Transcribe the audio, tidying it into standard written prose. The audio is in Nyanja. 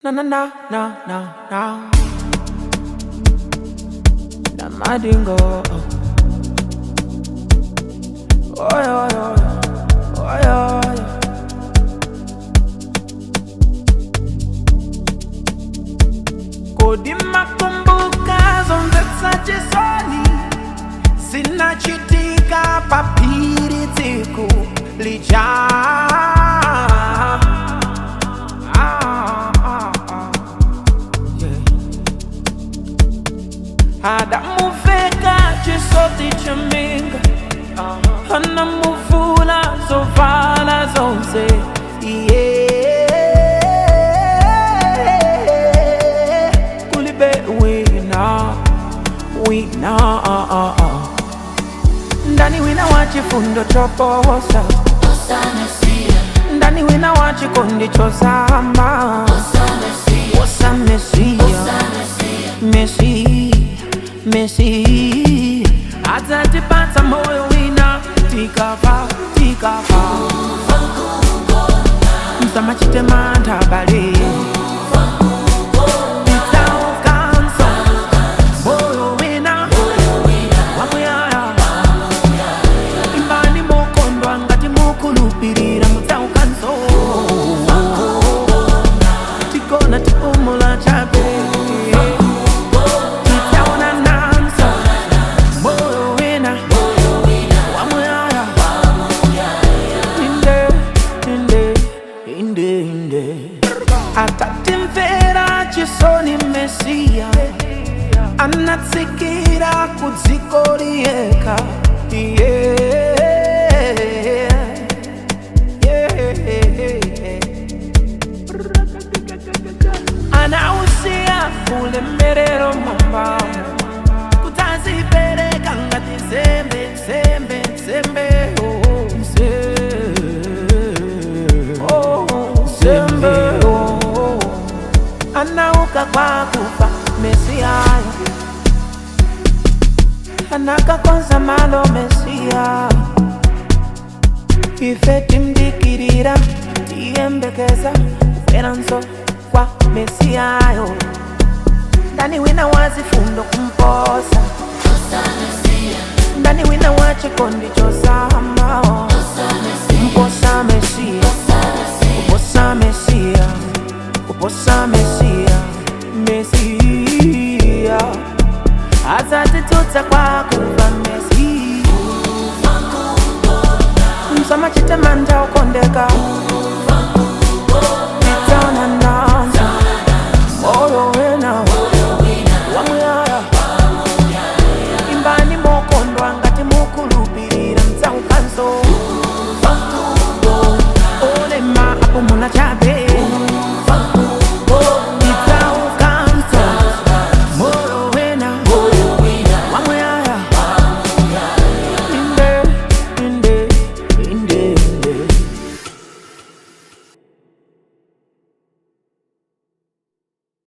Na na na na na na. Namadingo. Oh yeah yeah. Oh yeah yeah. Kodi makumbuka zonde chisoni. Sinachitika papiri tiku lija. Ada muveka chisoti chaminga Hana muvula zovala zonse Kulibe wina Ndani wina wachifundo choposa Ndani wina wachikondi chosama Osa Messi Atati pata moyo wina Tikafa Msama chite manda bale Nitao kanso Moyo wina Wamuyaya Imbani mokondo angati mukulupirira Mutao kanso Tikona tipumula chape Soni Messia Anatsikira kudzikorieka Anausia ulemerero mamba Kutazipereka ngati sembe Anauka kwa kufa Mesia Anaka konza malo Mesia Ifeti mdikirira Tiembekeza Uperanso kwa Mesia Ndani wina wazifundo kumposa Ndani wina wachikondi chosama Mposa Mesia Uposa Mesia Uposa Mesia